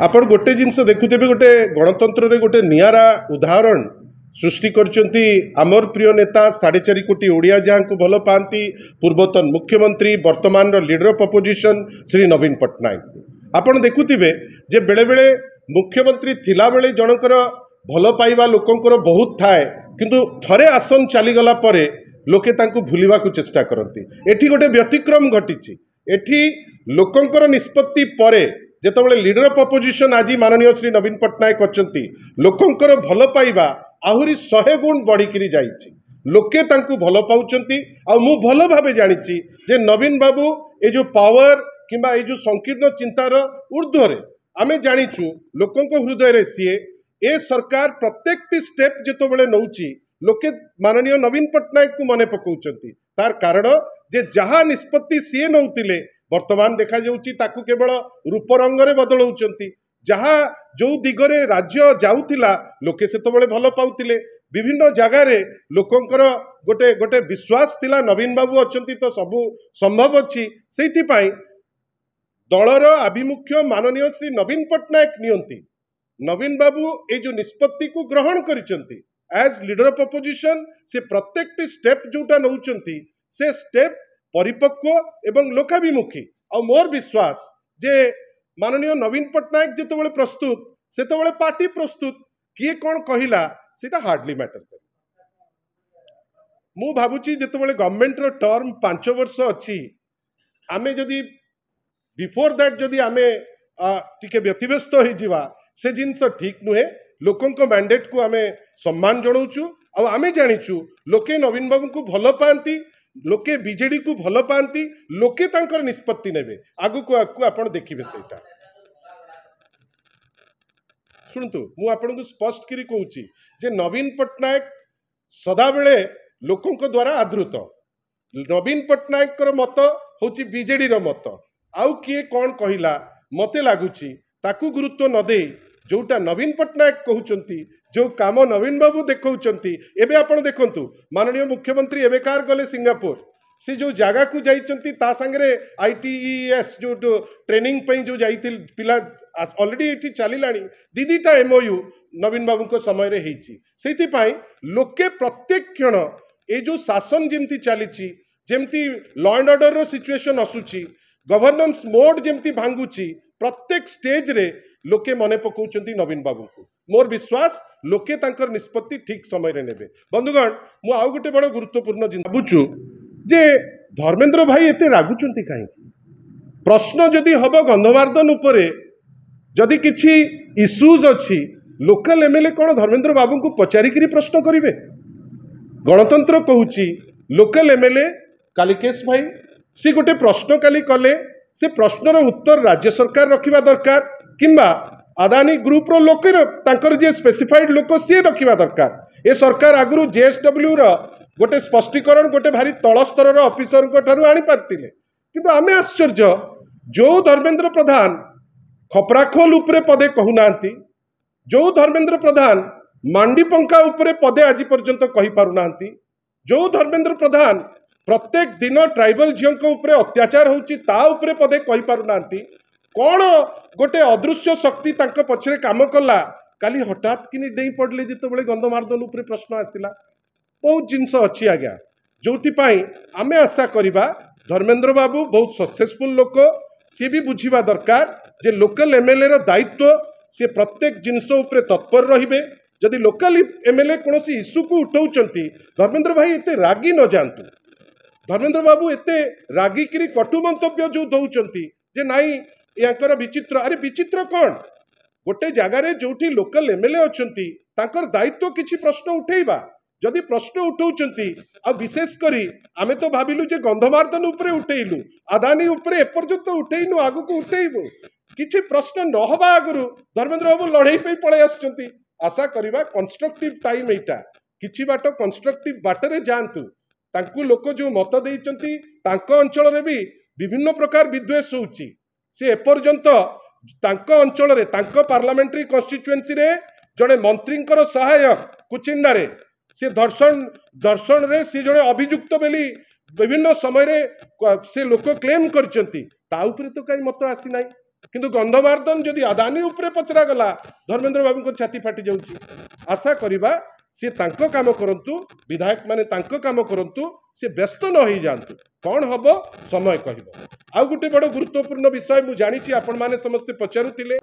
आपण गोटे जिनस देखुथे गोटे गणतंत्र रे गोटे नियारा उदाहरण सृष्टि करचंती आमर प्रिय नेता 4.5 कोटी ओडिया जहाँ को भल पाती पूर्वतन मुख्यमंत्री वर्तमान लीडर ऑफ अपोजिशन श्री नवीन पट्टनायक आपण देखुथिबे जे बेले बेले मुख्यमंत्री थिला बेले जनकर भल पाइबा लोकंकर बहुत थाए किंतु थरे आसन चलीगला परे लोके तांको भूलिबा को चेष्टा करती। एठी गोटे व्यतिक्रम घटी एठी लोकंकर निष्पत्ति परे जेतबेले लीडर ऑफ अपोजिशन आज माननीय श्री नवीन पट्टनायक अच्छंती लोकंकर भल पाइबा आहुरी 100 गुण बढ़ी जाइछि। लोके तांको भल पाउचंती आ मु भल भाबे जानिछि जे नवीन बाबू ए जो पावर किंबा ए जो संकीर्ण चिंतार ऊर्ध्वरे आमे जानिछु लोकंक हृदय रे सीए ए सरकार प्रत्येक स्टेप जेतबेले नउछि लोके माननीय नवीन पट्टनायक को मने पकाउचंती। तार कारण जे जहा निष्पत्ति सीए नउतिले वर्तमान देखा जाउछि ताकू केवल रूपरंग रे बदलौचंती। जहाँ जो दिगरे राज्य जाउथिला लोके सेतबेले भल पाउथिले विभिन्न जगार लोकंकर गोटे गोटे विश्वास थिला नवीन बाबू अच्छंती तो सबु संभव अछि। सेथि पई दलर आभिमुख्य माननीय श्री नवीन पट्टनायक नियंती नवीन बाबू ए जो निष्पत्ति को ग्रहण करिसंती एज लीडर ऑफ अपोजिशन से प्रत्येक स्टेप जोटा नउचंती से स्टेप परिपक्व एवं लोकाभिमुखी आ मोर विश्वास जे माननीय नवीन पट्टनायक जितेबाला प्रस्तुत सेतेबाला पार्टी प्रस्तुत किए कौन कहला सेटा हार्डली मैटर करे। मु भाबुची जितेबाला गवर्नमेंट रो टर्म 5 वर्ष अच्छी आमे जदि बिफोर दैट जदि आमे टिके व्यतिव्यस्त हो जिवा से जिनस ठीक नुहे। लोकंक मैंडेट को आमे सम्मान जनाऊचु आ आमे जानिचु लोके नवीन बाबू को भल पाती लोके बीजेडी को भल पाती लोके तांकर निष्पत्ति नेबे आगु को आपण देखिबे। सेटा शुणतु मु आपन को स्पष्ट करी कहूची जे नवीन पट्टनायक सदा बेले लोकंक द्वारा आदृत। नवीन पट्टनायक मत होची बीजेडी रो मत आउ किए कौन कहला मते लागुची ताकू गुरुत्व न दे जोटा नवीन पट्टनायक कहउचंती जो काम नवीन बाबू देखौचंती। एबे आपण देखंतु माननीय मुख्यमंत्री एबे कार गले सिंगापुर से जो जगह को जाइचंती ता संगरे ITES जो ट्रेनिंग पई जो जाइतिल पिला ऑलरेडी एठी चलिलानी दीदीटा MOU नवीन बाबू को समय रे हेची। सेति पई लोके प्रत्येक क्षण ए जो शासन जेमती चलीची जेमती लॉ एंड ऑर्डर रो सिचुएशन असुची गवर्नेंस मोड जेमती भांगुची प्रत्येक स्टेज रे लोके मने पकाउचंती नवीन बाबू को। मोर विश्वास लोके तांकर निष्पत्ति ठीक समय रे नेबे। बंधुगण मु आउ गोटे बड़ गुरुत्वपूर्ण जिन भाबुचु जे धर्मेंद्र भाई एते रागुचंती काहे प्रश्न जदि हबो गंधमार्दन उपरे जदि किछि इश्यूज अछि लोकल एमएलए कोन धर्मेंद्र बाबू को पचारि करी प्रश्न करिवे। गणतंत्र कहूची लोकल एमएलए कालिकेश भाई से गोटे प्रश्न काली कले से प्रश्नर उत्तर राज्य सरकार रखिबा दरकार किंबा अदानी ग्रुप रो लोक तांकर जे स्पेसिफाइड लोक सी रखिबा दरकार। ए सरकार आगु JSW रो गोटे स्पष्टीकरण गोटे भारी तल स्तर ऑफिसर को ठारू आनी पारतिले किंतु आमे आश्चर्य जो धर्मेंद्र प्रधान खपराखोल उपरे पदे कहूनांती जो धर्मेंद्र प्रधान मांडी पंखा उपरे पदे आज पर्यंत कहि पारुनांती जो धर्मेंद्र प्रधान प्रत्येक दिन ट्राइबल झियों उपरे अत्याचार होउची ता उपरे पदे कहि पारुनांती कौन गोटे अदृश्य शक्ति तांक पछरे काम कला काली हठात कि डेई पड़ले जितेबाला गंधमार्दन उपरे प्रश्न आसिला बहुत जिनस अच्छी आज्ञा जो आमे आशा करिबा धर्मेंद्र बाबू बहुत सक्सेसफुल लोक सी भी बुझिबा दरकार जे लोकल एमएलए रो दायित्व से प्रत्येक जिनस उपरे तत्पर रहिबे। जदि लोकल एमएलए कोनोसी इश्यू को उठाउचंती धर्मेंद्र भाई एते रागी न जानतु। धर्मेंद्र बाबू एते रागी किरी कटु मंतव्य जो दउचंती जे नाई याकर विचित्र अरे विचित्र कौन गोटे जगार जोठी लोकल एमएलए अच्छी तांकर दायित्व किछि प्रश्न उठेबा जदि प्रश्न उठाउचंती आ विशेष करी आमे तो भाबिलु जे गंधमार्दन उपरे उठेइलु अदानी उपरे एपर्यंत उठेइनु आगु को उठेइबु किछि प्रश्न न हबा आगु धर्मेंद्र बाबू लड़ाई पे पळे आछंती। आशा करिबा कंस्ट्रक्टिव टाइम एटा किछि बाट कंस्ट्रक्टिव बाटरे जानतु तांकु लोक जो मत देइचंती तांको अंचल रे भी विभिन्न प्रकार विद्वेष होउची से एपर्यंत तांको अंचल रे तांको पार्लियामेंट्री कन्स्टिट्युएंसी रे जड़े मंत्रींकर सहायक कुचिंडा रे से दर्शन रे से जड़े अभियुक्त बेली विभिन्न समय रे से लोक क्लेम करचंती ता उपरे तो कई मत आसी नाही। किंतु गंधमार्दन जदि अदानी उपरे पचरा गला धर्मेंद्र बाबू को छाती फाटी जाउची। आशा करिबा से तांको काम करंतु, विधायक माने तांको काम करंतु, से व्यस्त न हो जातु। कौन हम समय कहब। आउ गोटे बड़ गुरुत्वपूर्ण विषय मु जानी आपण माने समस्ते पचारुतिले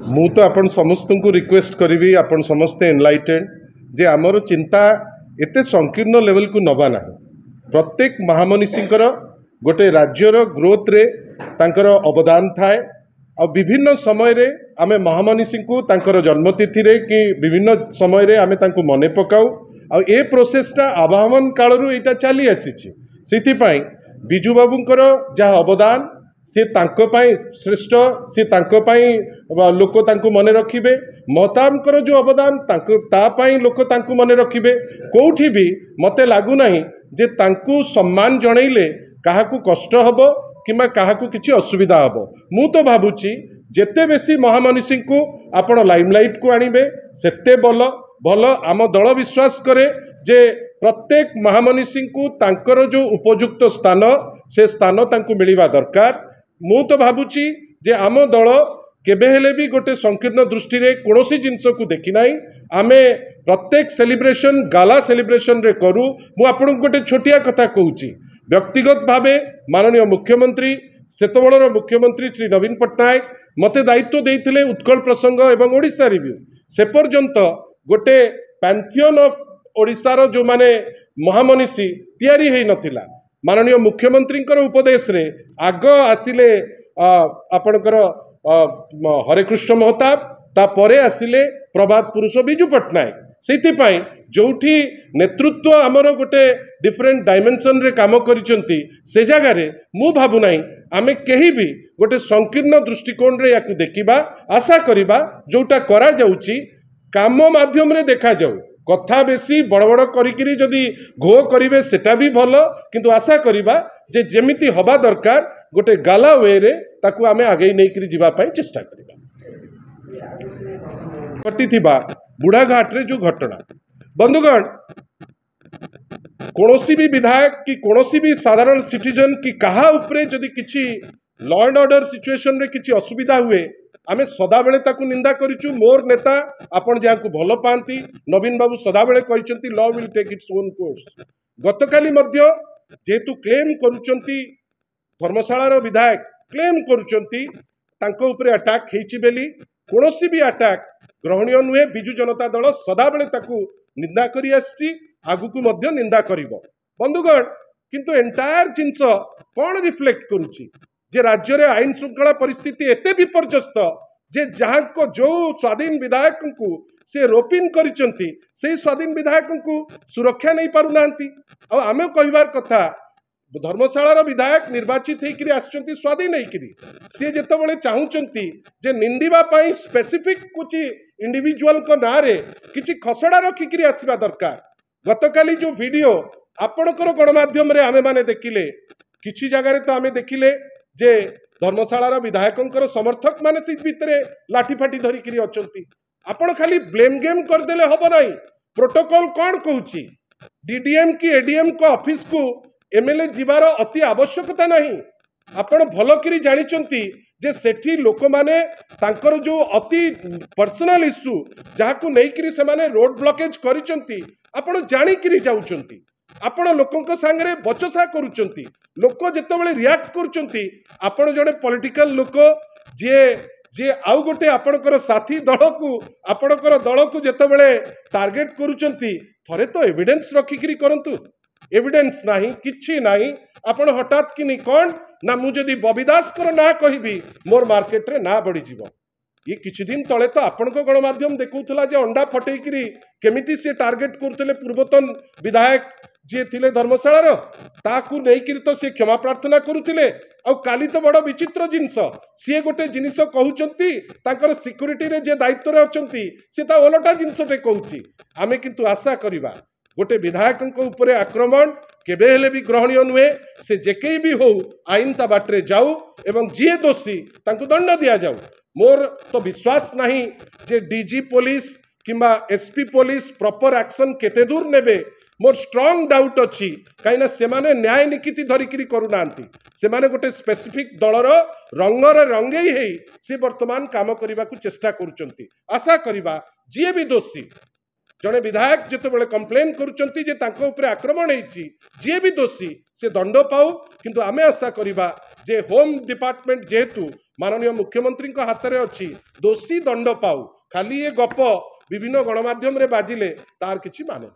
मु तो आपण समस्त को रिक्वेस्ट करी आपण समस्ते एनलाइटेड जे आमर चिंता एते संकीर्ण लेवल को नबा ना। प्रत्येक महामनीषींकर गोटे राज्यर ग्रोथ रे तांकर अवदान थाए आ विभिन्न समय रे आमे महामनीषी को तांकर जन्मतिथि रे कि विभिन्न समय रे आमे तांको मने पकाऊ आ ए प्रोसेसटा आवाहन कालरू एटा चली आसीछि। सेति पई बिजू बाबूंकर जहाँ अवदान से तांको पाई श्रेष्ठ, से तांको पाई लोक तांको मने रखिबे। महताबकर जो अवदान तांको ता पाई लोक तांको मने रखिबे। कोठी भी मते लागू नाही जे तांको सम्मान जणैले काहाकू कष्ट हबो किंबा काहाकू किछि असुविधा हबो। मु तो भाबुची जेते बेसी महामनीषी को आपण लाइमलाइट को आनिबे सेते भल। आम दल विश्वास करे जे प्रत्येक महामनीषी को तांकर जो उपयुक्त स्थान से स्थान तांको मिलिबा दरकार। मु तो भाबुची जे आम दल केबे हेले भी गोटे संकीर्ण दृष्टि रे कोनोसी जिंस को देखि नाही। आमे प्रत्येक सेलिब्रेशन गाला सेलिब्रेशन रे करू। मु आपन गोटे छोटिया कथा कहूची। व्यक्तिगत भावे माननीय मुख्यमंत्री सेतबळर मुख्यमंत्री श्री नवीन पट्टनायक मते दायित्व देइथिले उत्कल प्रसंग एवं ओडिशा रिव्यू। से पर्यंत गोटे पैंथियन ऑफ ओडिशार जो माने महामनीषी तैयारी हेई नथिला। माननीय मुख्यमंत्री उपदेश रे आग आसिले आपणकर हरेकृष्ण महताब, तापरे आसिले प्रभात पुरुष बिजू पट्टनायक। से जोठी नेतृत्व आमर गोटे डिफरेंट डायमेंशन रे काम करिसंती से जगह रे मु भाबु नाही आमे केही भी गोटे संकीर्ण दृष्टिकोण रे याकू देखिबा। आशा करिबा जोटा करा जाउची काम माध्यम रे देखा जाऊ। कथा बेसी बड़ बड़ करिकिरी जदि घो करिवे सेटा भी भल, किंतु आशा करिबा जे जेमिति हबा दरकार गोटे गाला वे रे ताकू आमे आगे नेइकिरी जिबा पई चेष्टा करिबा। कटिथिबा बुढ़ाघाट रे जो घटना बंधुगण कोनोसी भी विधायक कि कोनोसी भी साधारण सिटीजन कि कहा उपरे जदि किछि लॉ एंड ऑर्डर सिचुएशन रे किछि असुविधा हुए आमे सदाबेले ताकू निंदा करिचु। मोर नेता आपण जाकू भल पांती नवीन बाबू सदाबेले कहिसंती law will take its own course. गतकाली मध्य जेतु क्लेम करूचंती धर्मशालार विधायक क्लेम करूचंती तांको उपरे अटैक हेछि बेली कोनोसी भी अटैक ग्रहणीय नुहे। बिजू जनता दल सदाबेले ताकू निंदा करि आछि, आगुकू मध्य निंदा करिवो। बंधुगण किंतु एंटायर जिंस कोन रिफ्लेक्ट करूची जे राज्य रे आईन श्रृंखला परिस्थिति एते विपर्यस्त जे जहां को जो स्वाधीन विधायक को से रोपिन करिसंती से स्वाधीन विधायक को सुरक्षा नहीं पारु नांती। आ आमे कहिबार कथा धर्मशालार विधायक निर्वाचित होकर आसुचंती स्वाधीन होकर सी जेतबेले चाहूचंती जे निंदिबा पई स्पेसिफिक कुछ इंडिविजुअल को ना रे किछि खसड़ा रखिकरी आसीबा दरकार। गतकाली जो वीडियो आपणकर गणमाध्यम रे आमे माने देखिले किछि जगह रे तो आमे देखिले जे धर्मशालार विधायकंकर समर्थक माने से भितरे लाठी फाटी धरिकरी अचंती। आपण खाली ब्लेम गेम कर देले हबो नाही। प्रोटोकॉल कोन कहूची डीडीएम की एडीएम को ऑफिस को एमएलए जीवार अति आवश्यकता नहीं। आपण भल करी जानिचंती जे सेठी लोक माने तांकर जो अति पर्सनल इश्यू जाहाकू नेइकरी से माने रोड ब्लॉकेज करिचंती आपण जानि करी जाउचंती। आपण लोकंक संगे बचसा करूचंती। लोक जेतेबेले रिएक्ट करूचंती आपण जड़े पॉलिटिकल लोक जे जे आउ गोटे आपणकर साथी दल को आपणकर दल को जेतेबेले टार्गेट करूचंती थरे तो एविडेंस रखिकरी करंतु। एविडेंस नाही किछि नाही आपण हठात कि नहीं कौन ना मुझे बबी दास कर ना कहबी मोर मार्केट रे ना बढ़ी जीवो। ये किछि दिन तले तो आपण को गणमाध्यम देखौथला जे अंडा फटेइकरी केमिति से टार्गेट करथले पूर्वतन विधायक जे थिले धर्मशालार ताकू नेइकरी तो से क्षमा प्रार्थना करुथिले। आ काली तो बड़ विचित्र जिंस सी गोटे जिनिस कहउचंती तांकर सिक्युरिटी रे जे दायित्व रे अचंती से ता ओलटा जिंसटे कहउची। आमे किंतु आशा करिबा गोटे विधायक ऊपर आक्रमण केबे हेले भी ग्रहणीय नुहे से जेके भी हो आईन ता बाटरे जाऊ एवं जी दोषी तांको दंड दिया जाऊ मोर तो विश्वास नहीं जे डीजी पुलिस किंबा एसपी पुलिस प्रॉपर एक्शन केते दूर नेबे मोर स्ट्रांग डाउट अच्छी कहीं से माने न्याय निकिति धरिकी करूना से माने गोटे स्पेसिफिक दलर रंगर रंगई है सी वर्तमान काम करने को चेष्टा करुचंती आशा करिबा जी भी दोषी जड़े विधायक जिते कंप्लेन करुँचे आक्रमण होती जी भी दोषी से दंड पाऊ किंतु आमे आशा करिबा जे होम डिपार्टमेंट जेहेतु माननीय मुख्यमंत्री हाथ में अच्छी दोषी दंड पाऊ खाली ये गप विभिन्न गणमाध्यम रे बाजिले तार किछि माने ना।